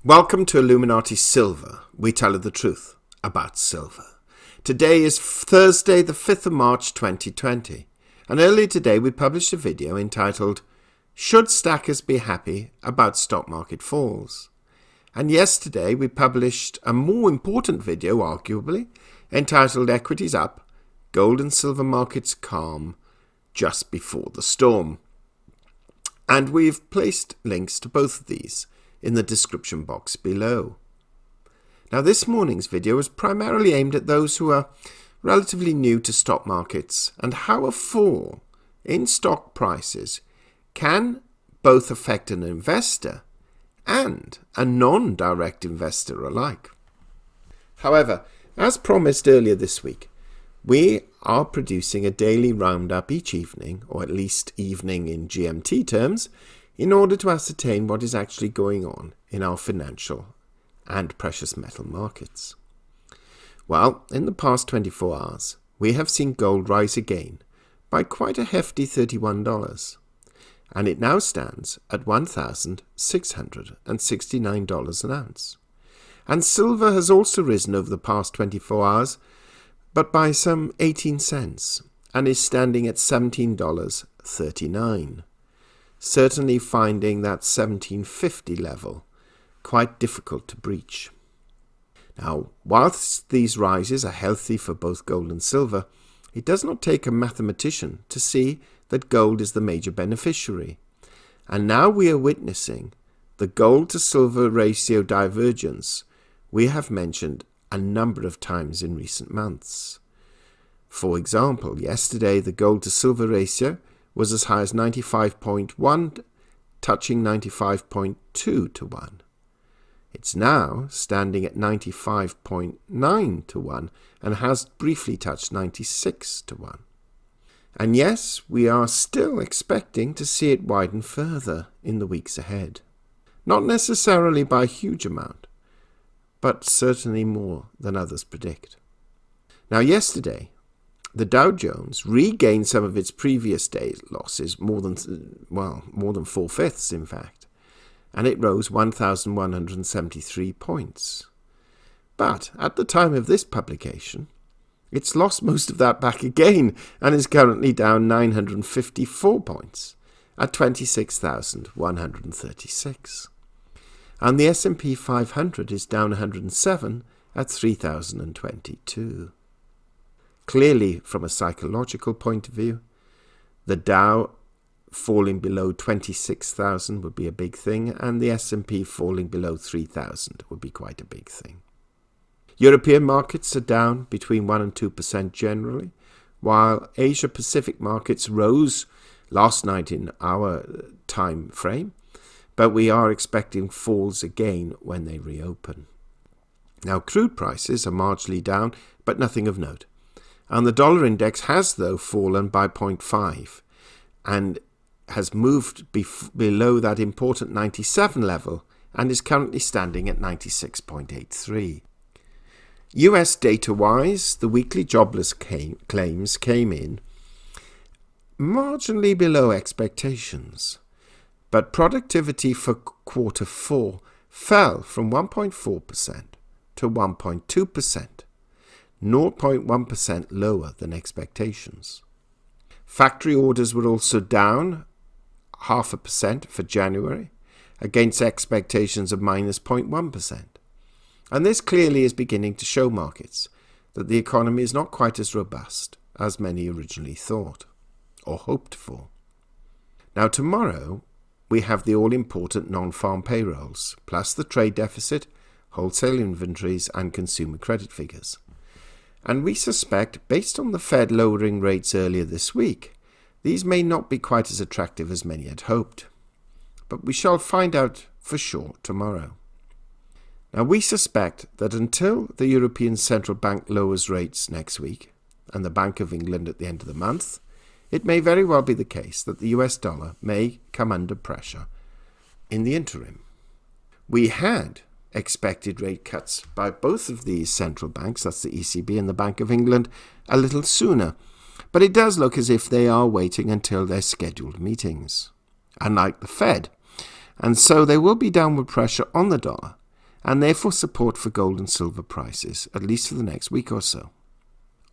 Welcome to Illuminati Silver. We tell you the truth about silver. Today is Thursday, the 5th of March 2020. And earlier today we published a video entitled, Should Stackers Be Happy About Stock Market Falls? And yesterday we published a more important video, arguably, entitled Equities Up, Gold and Silver Markets Calm, Just Before the Storm. And we've placed links to both of these in the description box below. Now, this morning's video is primarily aimed at those who are relatively new to stock markets and how a fall in stock prices can both affect an investor and a non-direct investor alike. However, as promised earlier this week, we are producing a daily roundup each evening, or at least evening in GMT terms, in order to ascertain what is actually going on in our financial and precious metal markets. Well, in the past 24 hours, we have seen gold rise again by quite a hefty $31, and it now stands at $1,669 an ounce. And silver has also risen over the past 24 hours, but by some 18 cents, and is standing at $17.39. Certainly finding that 1750 level quite difficult to breach. Now, whilst these rises are healthy for both gold and silver, it does not take a mathematician to see that gold is the major beneficiary. And now we are witnessing the gold to silver ratio divergence we have mentioned a number of times in recent months. For example, yesterday the gold to silver ratio was as high as 95.1, touching 95.2 to 1. It's now standing at 95.9 to 1 and has briefly touched 96 to 1. And yes, we are still expecting to see it widen further in the weeks ahead. Not necessarily by a huge amount, but certainly more than others predict. Now, yesterday, the Dow Jones regained some of its previous day's losses, more than 4/5 in fact, and it rose 1,173 points. But at the time of this publication, it's lost most of that back again and is currently down 954 points at 26,136. And the S&P 500 is down 107 at 3,022. Clearly, from a psychological point of view, the Dow falling below 26,000 would be a big thing, and the S&P falling below 3,000 would be quite a big thing. European markets are down between 1 and 2% generally, while Asia-Pacific markets rose last night in our time frame, but we are expecting falls again when they reopen. Now, crude prices are marginally down, but nothing of note. And the dollar index has, though, fallen by 0.5 and has moved below that important 97 level and is currently standing at 96.83. US data-wise, the weekly jobless claims came in marginally below expectations, but productivity for quarter 4 fell from 1.4% to 1.2%. 0.1% lower than expectations. Factory orders were also down 0.5% for January, against expectations of minus 0.1%. And this clearly is beginning to show markets that the economy is not quite as robust as many originally thought or hoped for. Now, tomorrow we have the all-important non-farm payrolls, plus the trade deficit, wholesale inventories and consumer credit figures. And we suspect, based on the Fed lowering rates earlier this week, these may not be quite as attractive as many had hoped. But we shall find out for sure tomorrow. Now, we suspect that until the European Central Bank lowers rates next week, and the Bank of England at the end of the month, it may very well be the case that the US dollar may come under pressure in the interim. We had expected rate cuts by both of these central banks, that's the ECB and the Bank of England, a little sooner. But it does look as if they are waiting until their scheduled meetings, unlike the Fed. And so there will be downward pressure on the dollar, and therefore support for gold and silver prices, at least for the next week or so.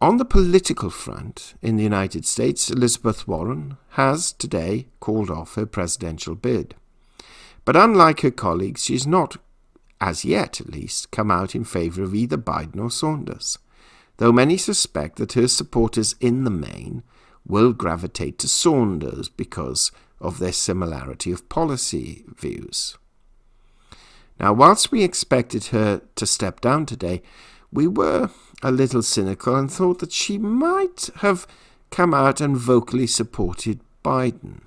On the political front, in the United States, Elizabeth Warren has today called off her presidential bid. But unlike her colleagues, she's not, as yet at least, come out in favour of either Biden or Saunders, though many suspect that her supporters in the main will gravitate to Saunders because of their similarity of policy views. Now, whilst we expected her to step down today, we were a little cynical and thought that she might have come out and vocally supported Biden,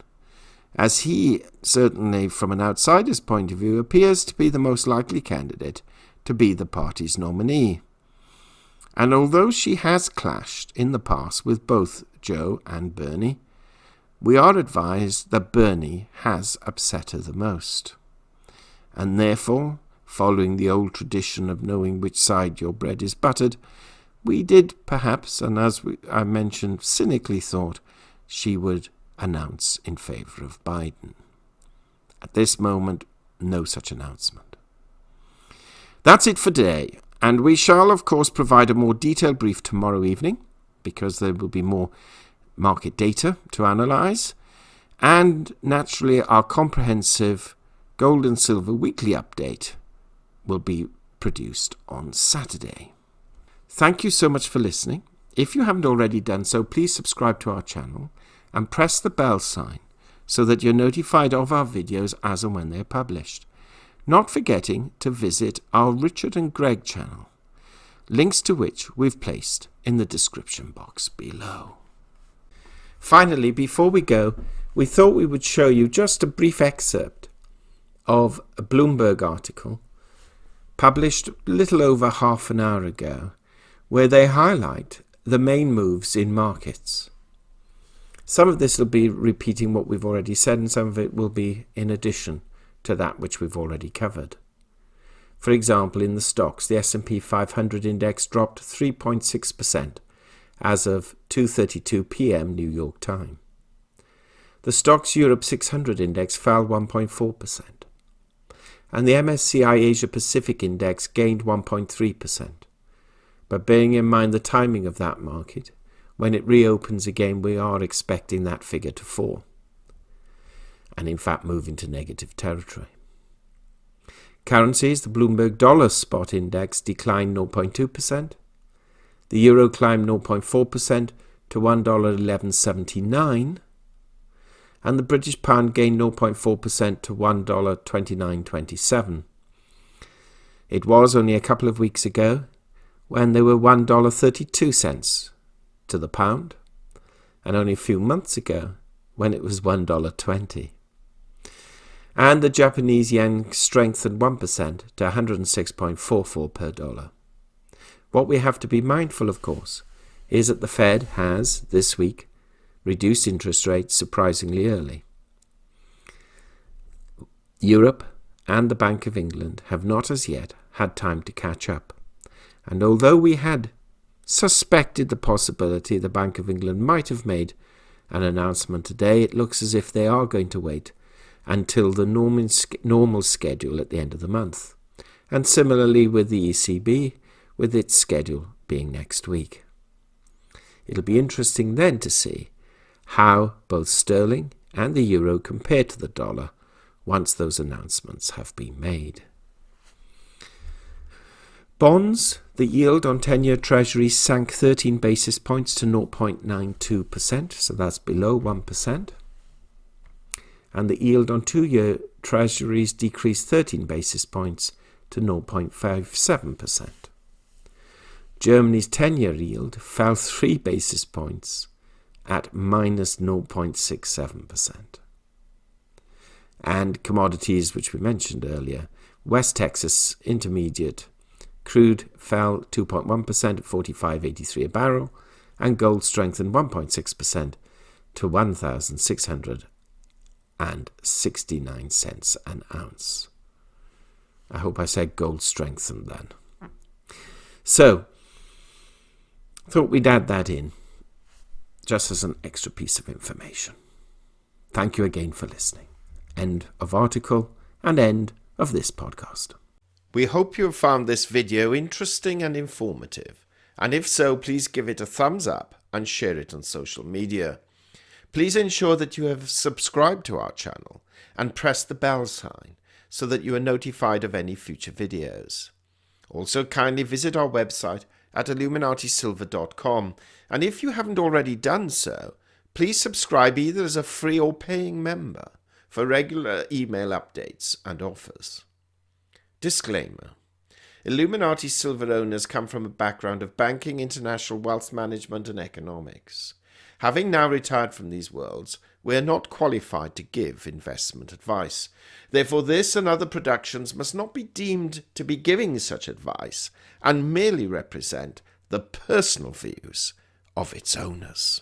as he, certainly from an outsider's point of view, appears to be the most likely candidate to be the party's nominee. And although she has clashed in the past with both Joe and Bernie, we are advised that Bernie has upset her the most. And therefore, following the old tradition of knowing which side your bread is buttered, we did perhaps, and as I mentioned, cynically thought she would announce in favour of Biden. At this moment, no such announcement. That's it for today, and we shall of course provide a more detailed brief tomorrow evening, because there will be more market data to analyse, and naturally our comprehensive Gold and Silver Weekly Update will be produced on Saturday. Thank you so much for listening. If you haven't already done so, please subscribe to our channel and press the bell sign so that you're notified of our videos as and when they're published. Not forgetting to visit our Richard and Greg channel, links to which we've placed in the description box below. Finally, before we go, we thought we would show you just a brief excerpt of a Bloomberg article published a little over half an hour ago, where they highlight the main moves in markets. Some of this will be repeating what we've already said, and some of it will be in addition to that which we've already covered. For example, in the stocks, the S&P 500 index dropped 3.6% as of 2:32 p.m. New York time. The Stocks Europe 600 index fell 1.4%. And the MSCI Asia Pacific Index gained 1.3%. But bearing in mind the timing of that market, when it reopens again, we are expecting that figure to fall, and in fact move into negative territory. Currencies, the Bloomberg Dollar Spot Index declined 0.2%. The Euro climbed 0.4% to $1.1179. And the British Pound gained 0.4% to $1.2927. It was only a couple of weeks ago when they were $1.32 to the pound, and only a few months ago when it was $1.20. And the Japanese yen strengthened 1% to 106.44 per dollar. What we have to be mindful, of course, is that the Fed has, this week, reduced interest rates surprisingly early. Europe and the Bank of England have not as yet had time to catch up. And although we had suspected the possibility the Bank of England might have made an announcement today, it looks as if they are going to wait until the normal schedule at the end of the month. And similarly with the ECB, with its schedule being next week. It'll be interesting then to see how both sterling and the euro compare to the dollar once those announcements have been made. Bonds, the yield on 10-year treasuries sank 13 basis points to 0.92%, so that's below 1%. And the yield on 2-year treasuries decreased 13 basis points to 0.57%. Germany's 10-year yield fell 3 basis points at minus 0.67%. And commodities, which we mentioned earlier, West Texas Intermediate crude fell 2.1% at $45.83 a barrel, and gold strengthened 1.6% to $1,669 an ounce. I hope I said gold strengthened then. So, thought we'd add that in, just as an extra piece of information. Thank you again for listening. End of article and end of this podcast. We hope you have found this video interesting and informative, and if so, please give it a thumbs up and share it on social media. Please ensure that you have subscribed to our channel and press the bell sign so that you are notified of any future videos. Also, kindly visit our website at illuminatisilver.com, and if you haven't already done so, please subscribe either as a free or paying member for regular email updates and offers. Disclaimer: Illuminati Silver owners come from a background of banking, international wealth management and economics. Having now retired from these worlds, we are not qualified to give investment advice. Therefore, this and other productions must not be deemed to be giving such advice and merely represent the personal views of its owners.